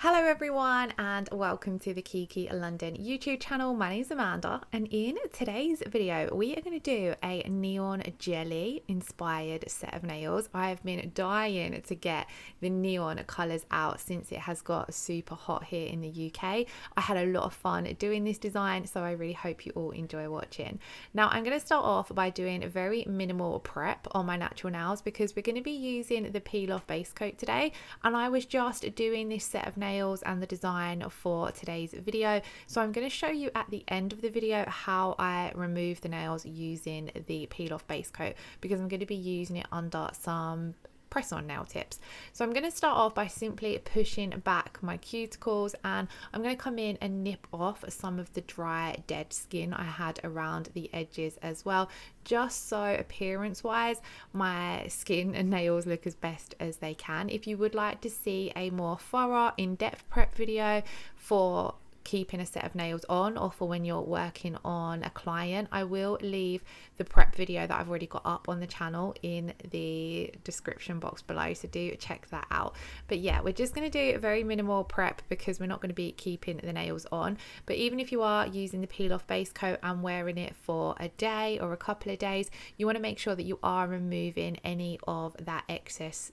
Hello everyone and welcome to the Kiki London YouTube channel. My name is Amanda and in today's video we are going to do a neon jelly inspired set of nails. I have been dying to get the neon colours out since it has got super hot here in the UK. I had a lot of fun doing this design, so I really hope you all enjoy watching. Now I'm going to start off by doing a very minimal prep on my natural nails because we're going to be using the peel off base coat today, and I was just doing this set of nails and the design for today's video, so I'm going to show you at the end of the video how I remove the nails using the peel off base coat, because I'm going to be using it under some press on nail tips. So I'm going to start off by simply pushing back my cuticles, and I'm going to come in and nip off some of the dry dead skin I had around the edges as well, just so appearance wise my skin and nails look as best as they can. If you would like to see a more thorough in-depth prep video for keeping a set of nails on or for when you're working on a client, I will leave the prep video that I've already got up on the channel in the description box below, so do check that out. But yeah, we're just going to do a very minimal prep because we're not going to be keeping the nails on. But even if you are using the peel off base coat and wearing it for a day or a couple of days, you want to make sure that you are removing any of that excess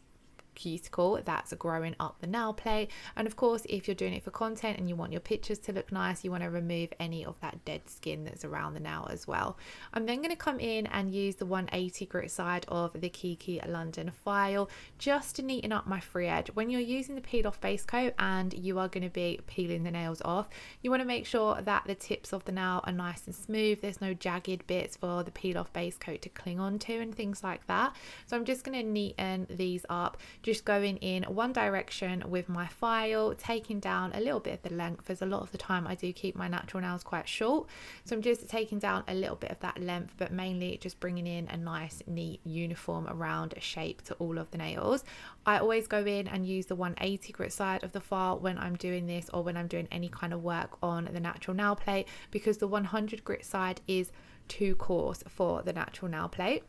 cuticle that's growing up the nail plate. And of course, if you're doing it for content and you want your pictures to look nice, you want to remove any of that dead skin that's around the nail as well. I'm then going to come in and use the 180 grit side of the Kiki London file just to neaten up my free edge. When you're using the peel off base coat and you are going to be peeling the nails off, you want to make sure that the tips of the nail are nice and smooth. There's no jagged bits for the peel off base coat to cling onto and things like that. So I'm just going to neaten these up, just going in one direction with my file, taking down a little bit of the length, as a lot of the time I do keep my natural nails quite short, so I'm just taking down a little bit of that length, but mainly just bringing in a nice neat uniform round shape to all of the nails. I always go in and use the 180 grit side of the file when I'm doing this or when I'm doing any kind of work on the natural nail plate, because the 100 grit side is too coarse for the natural nail plate.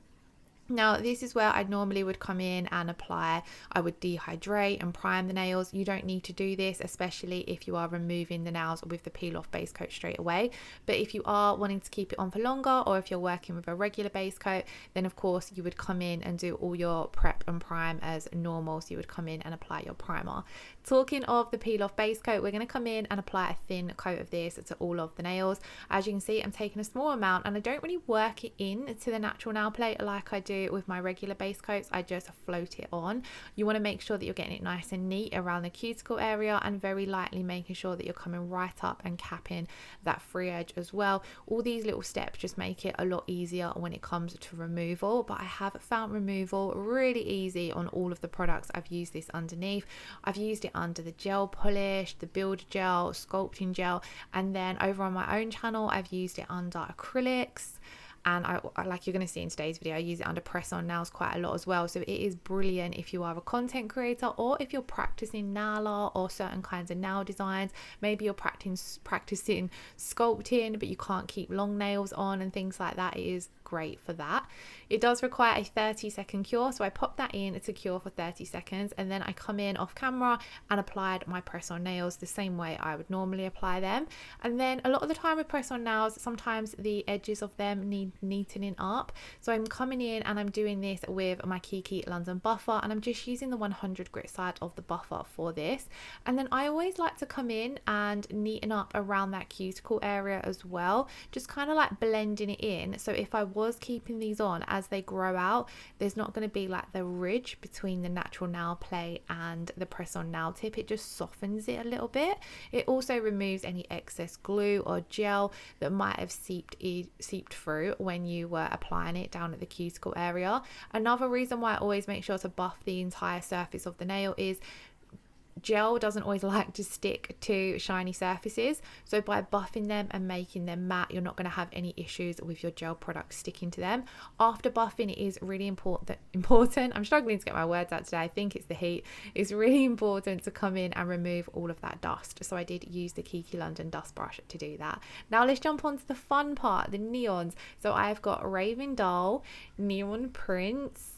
Now this is where I normally would come in and apply, I would dehydrate and prime the nails. You don't need to do this, especially if you are removing the nails with the peel off base coat straight away. But if you are wanting to keep it on for longer, or if you're working with a regular base coat, then of course you would come in and do all your prep and prime as normal. So you would come in and apply your primer. Talking of the peel off base coat, we're going to come in and apply a thin coat of this to all of the nails. As you can see, I'm taking a small amount and I don't really work it in to the natural nail plate like I do with my regular base coats. I just float it on. You want to make sure that you're getting it nice and neat around the cuticle area, and very lightly making sure that you're coming right up and capping that free edge as well. All these little steps just make it a lot easier when it comes to removal, but I have found removal really easy on all of the products I've used this underneath. I've used it under the gel polish, the builder gel, sculpting gel, and then over on my own channel I've used it under acrylics. And I, like you're going to see in today's video, I use it under press on nails quite a lot as well. So it is brilliant if you are a content creator, or if you're practicing nail art or certain kinds of nail designs. Maybe you're practicing sculpting but you can't keep long nails on and things like that. It is great for that. It does require a 30-second cure, so I pop that in to cure for 30 seconds, and then I come in off camera and applied my press on nails the same way I would normally apply them. And then a lot of the time with press on nails, sometimes the edges of them need neatening up, so I'm coming in and I'm doing this with my Kiki London buffer, and I'm just using the 100 grit side of the buffer for this. And then I always like to come in and neaten up around that cuticle area as well, just kind of like blending it in. So if I was keeping these on, as they grow out, there's not going to be like the ridge between the natural nail plate and the press on nail tip. It just softens it a little bit. It also removes any excess glue or gel that might have seeped through when you were applying it down at the cuticle area. Another reason why I always make sure to buff the entire surface of the nail is gel doesn't always like to stick to shiny surfaces, so by buffing them and making them matte, you're not going to have any issues with your gel products sticking to them. After buffing, it is really important I'm struggling to get my words out today, I think it's the heat. It's really important to come in and remove all of that dust, so I did use the Kiki London dust brush to do that. Now let's jump on to the fun part, the neons. So I've got Raving Doll, Neon Prince,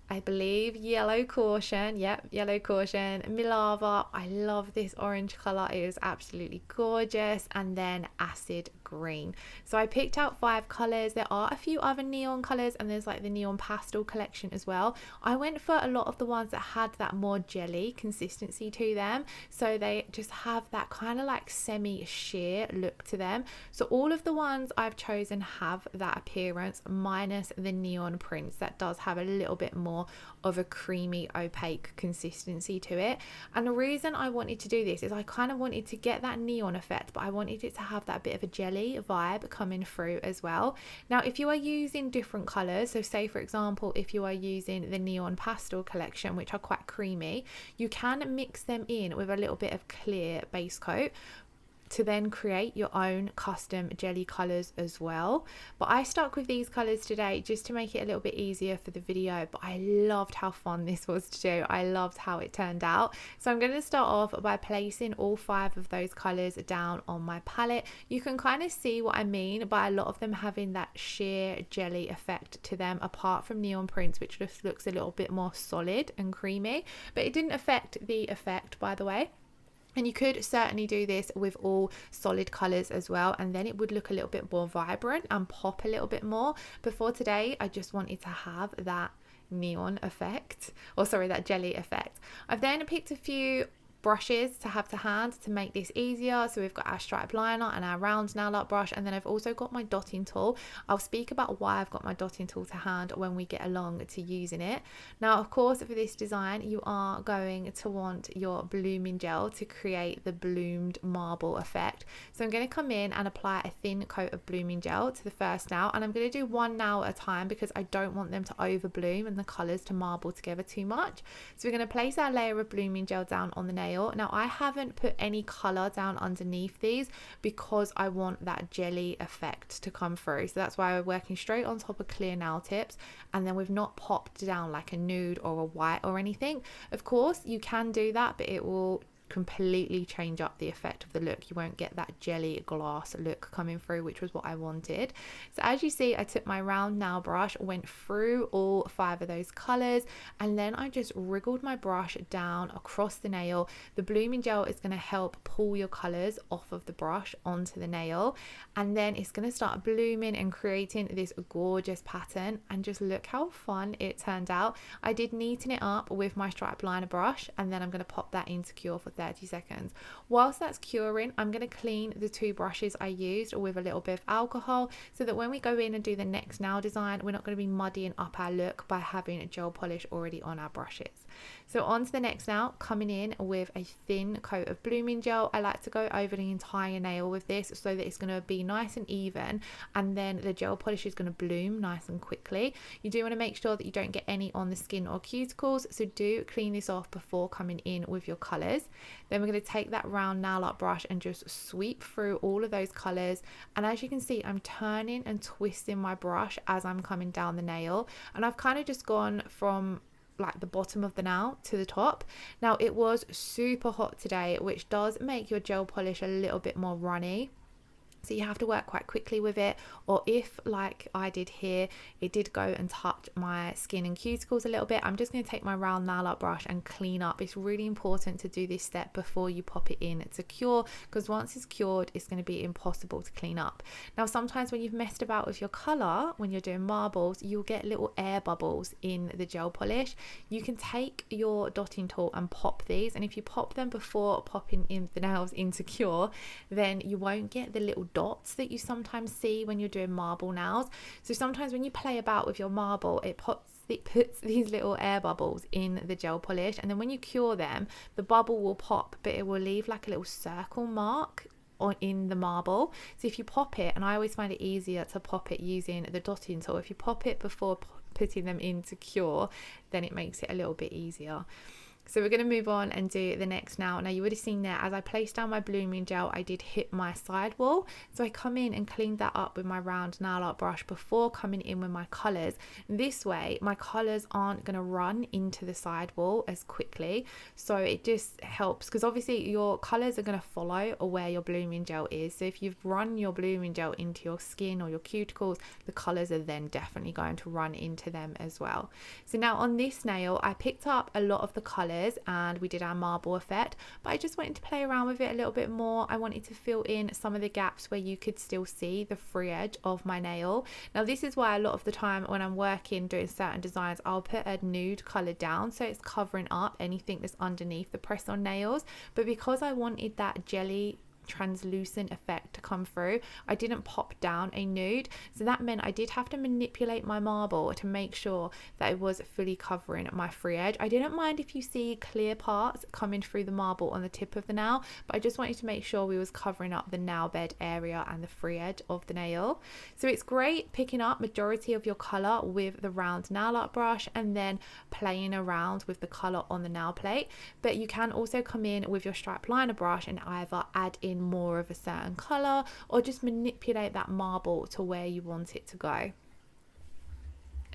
I believe yellow caution. Yep, yellow caution. Milava. I love this orange colour. It is absolutely gorgeous. And then acid green. So I picked out 5 colours. There are a few other neon colours, and there's like the neon pastel collection as well. I went for a lot of the ones that had that more jelly consistency to them. So they just have that kind of like semi sheer look to them. So all of the ones I've chosen have that appearance, minus the neon prints that does have a little bit more of a creamy opaque consistency to it. And the reason I wanted to do this is I kind of wanted to get that neon effect, but I wanted it to have that bit of a jelly vibe coming through as well. Now if you are using different colors, so say for example if you are using the neon pastel collection, which are quite creamy, you can mix them in with a little bit of clear base coat to then create your own custom jelly colors as well. But I stuck with these colors today just to make it a little bit easier for the video, but I loved how fun this was to do. I loved how it turned out. So I'm going to start off by placing all 5 of those colors down on my palette. You can kind of see what I mean by a lot of them having that sheer jelly effect to them, apart from neon prints, which just looks a little bit more solid and creamy, but it didn't affect the effect, by the way. And you could certainly do this with all solid colours as well, and then it would look a little bit more vibrant and pop a little bit more. But for today, I just wanted to have that neon effect, or sorry, that jelly effect. I've then picked a few brushes to have to hand to make this easier. So we've got our stripe liner and our round nail art brush, and then I've also got my dotting tool. I'll speak about why I've got my dotting tool to hand when we get along to using it. Now of course for this design you are going to want your blooming gel to create the bloomed marble effect. So I'm going to come in and apply a thin coat of blooming gel to the first nail, and I'm going to do one nail at a time because I don't want them to over bloom and the colours to marble together too much. So we're going to place our layer of blooming gel down on the nail. Now I haven't put any colour down underneath these because I want that jelly effect to come through. So that's why we're working straight on top of clear nail tips, and then we've not popped down like a nude or a white or anything. Of course you can do that, but it will completely change up the effect of the look. You won't get that jelly glass look coming through, which was what I wanted. So as you see, I took my round nail brush, went through all 5 of those colors, and then I just wriggled my brush down across the nail. The blooming gel is going to help pull your colors off of the brush onto the nail, and then it's going to start blooming and creating this gorgeous pattern. And just look how fun it turned out. I did neaten it up with my stripe liner brush, and then I'm going to pop that into cure for 30 seconds. Whilst that's curing, I'm going to clean the 2 brushes I used with a little bit of alcohol, so that when we go in and do the next nail design, we're not going to be muddying up our look by having a gel polish already on our brushes. So on to the next nail, coming in with a thin coat of blooming gel. I like to go over the entire nail with this so that it's going to be nice and even, and then the gel polish is going to bloom nice and quickly. You do want to make sure that you don't get any on the skin or cuticles, so do clean this off before coming in with your colours. Then we're going to take that round nail art brush and just sweep through all of those colours, and as you can see, I'm turning and twisting my brush as I'm coming down the nail, and I've kind of just gone from like the bottom of the nail to the top. Now it was super hot today, which does make your gel polish a little bit more runny, so you have to work quite quickly with it. Or if, like I did here, it did go and touch my skin and cuticles a little bit, I'm just going to take my round nail art brush and clean up. It's really important to do this step before you pop it in to cure, because once it's cured, it's going to be impossible to clean up. Now sometimes when you've messed about with your colour, when you're doing marbles, you'll get little air bubbles in the gel polish. You can take your dotting tool and pop these, and if you pop them before popping in the nails into cure, then you won't get the little dots that you sometimes see when you're doing marble nails. So sometimes when you play about with your marble, it puts these little air bubbles in the gel polish, and then when you cure them, the bubble will pop, but it will leave like a little circle mark in the marble. So if you pop it, and I always find it easier to pop it using the dotting tool, if you pop it before putting them into cure, then it makes it a little bit easier. So we're going to move on and do the next nail. Now you would have seen there, as I placed down my blooming gel, I did hit my sidewall. So I come in and cleaned that up with my round nail art brush before coming in with my colours. This way, my colours aren't going to run into the sidewall as quickly. So it just helps, because obviously your colours are going to follow where your blooming gel is. So if you've run your blooming gel into your skin or your cuticles, the colours are then definitely going to run into them as well. So now on this nail, I picked up a lot of the colours and we did our marble effect, but I just wanted to play around with it a little bit more. I wanted to fill in some of the gaps where you could still see the free edge of my nail. Now this is why a lot of the time when I'm working doing certain designs, I'll put a nude colour down so it's covering up anything that's underneath the press on nails, but because I wanted that jelly translucent effect to come through, I didn't pop down a nude, so that meant I did have to manipulate my marble to make sure that it was fully covering my free edge. I didn't mind if you see clear parts coming through the marble on the tip of the nail, but I just wanted to make sure we was covering up the nail bed area and the free edge of the nail. So it's great picking up majority of your color with the round nail art brush and then playing around with the color on the nail plate, but you can also come in with your stripe liner brush and either add in more of a certain color or just manipulate that marble to where you want it to go.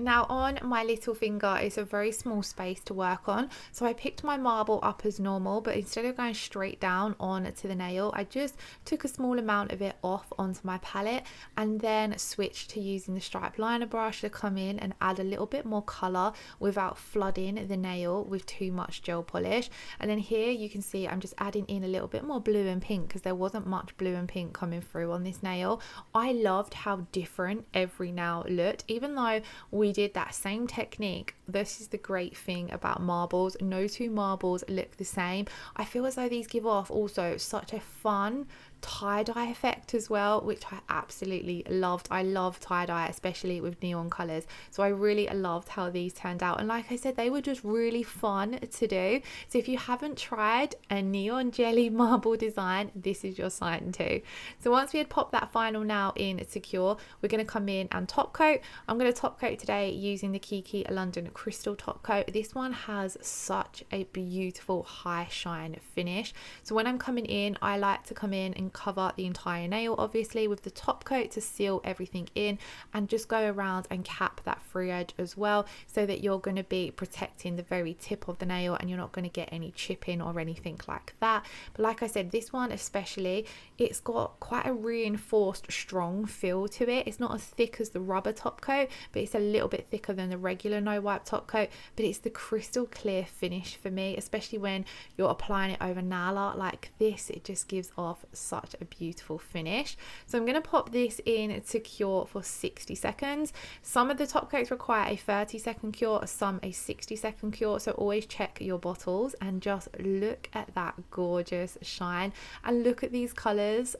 Now on my little finger is a very small space to work on, so I picked my marble up as normal, but instead of going straight down onto the nail, I just took a small amount of it off onto my palette and then switched to using the stripe liner brush to come in and add a little bit more color without flooding the nail with too much gel polish. And then here you can see I'm just adding in a little bit more blue and pink because there wasn't much blue and pink coming through on this nail. I loved how different every nail looked, even though we did that same technique. This is the great thing about marbles, no two marbles look the same. I feel as though these give off also such a fun tie-dye effect as well, which I absolutely loved. I love tie-dye, especially with neon colors, so I really loved how these turned out. And like I said, they were just really fun to do. So if you haven't tried a neon jelly marble design, this is your sign too. So once we had popped that final nail in secure, we're going to come in and top coat. I'm going to top coat today using the Kiki London crystal top coat. This one has such a beautiful high shine finish, so when I'm coming in, I like to come in and cover the entire nail obviously with the top coat to seal everything in, and just go around and cap that free edge as well, so that you're going to be protecting the very tip of the nail and you're not going to get any chipping or anything like that. But like I said, this one especially, it's got quite a reinforced strong feel to it. It's not as thick as the rubber top coat, but it's a little bit thicker than the regular no wipe top coat, but it's the crystal clear finish for me, especially when you're applying it over nail art like this. It just gives off such a beautiful finish. So I'm going to pop this in to cure for 60 seconds. Some of the top coats require a 30-second cure, some a 60-second cure, so always check your bottles and just look at that gorgeous shine and look at these colors.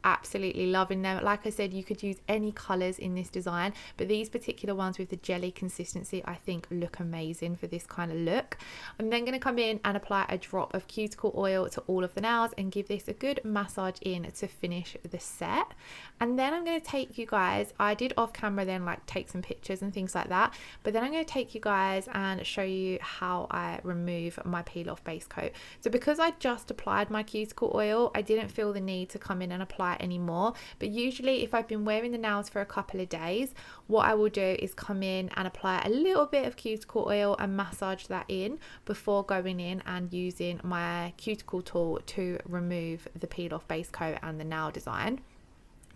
Absolutely loving them. Like I said, you could use any colors in this design, but these particular ones with the jelly consistency I think look amazing for this kind of look. I'm then going to come in and apply a drop of cuticle oil to all of the nails and give this a good massage in to finish the set. And then I'm going to take you guys, I did off camera then like take some pictures and things like that, but then I'm going to take you guys and show you how I remove my peel off base coat. So because I just applied my cuticle oil, I didn't feel the need to come in and apply anymore, but usually if I've been wearing the nails for a couple of days, what I will do is come in and apply a little bit of cuticle oil and massage that in before going in and using my cuticle tool to remove the peel off base coat and the nail design.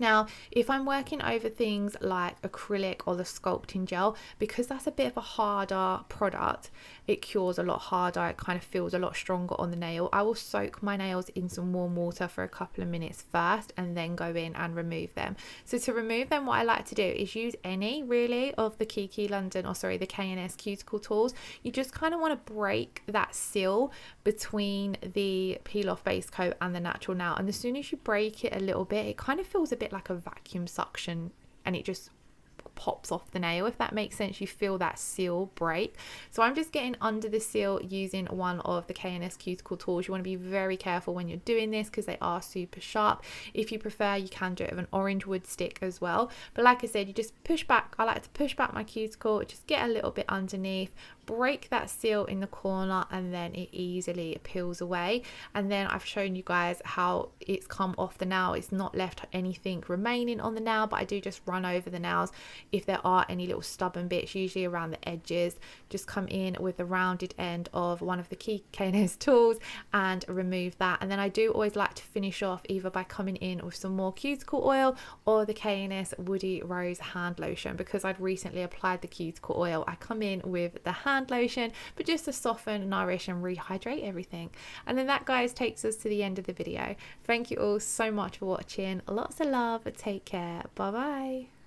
Now, if I'm working over things like acrylic or the sculpting gel, because that's a bit of a harder product, it cures a lot harder, it kind of feels a lot stronger on the nail, I will soak my nails in some warm water for a couple of minutes first and then go in and remove them. So to remove them, what I like to do is use any really of the Kiki London, or sorry, the KNS cuticle tools. You just kind of want to break that seal between the peel off base coat and the natural nail, and as soon as you break it a little bit, it kind of feels a bit like a vacuum suction and it just pops off the nail, if that makes sense. You feel that seal break. So I'm just getting under the seal using one of the KNS cuticle tools. You want to be very careful when you're doing this because they are super sharp. If you prefer, you can do it with an orange wood stick as well, but like I said, you just push back. I like to push back my cuticle, just get a little bit underneath, break that seal in the corner, and then it easily peels away. And then I've shown you guys how it's come off the nail. It's not left anything remaining on the nail, but I do just run over the nails if there are any little stubborn bits, usually around the edges. Just come in with the rounded end of one of the KNS tools and remove that. And then I do always like to finish off either by coming in with some more cuticle oil or the KNS Woody Rose hand lotion. Because I'd recently applied the cuticle oil, I come in with the hand lotion, but just to soften, nourish and rehydrate everything. And then that, guys, takes us to the end of the video. Thank you all so much for watching. Lots of love. Take care. Bye bye.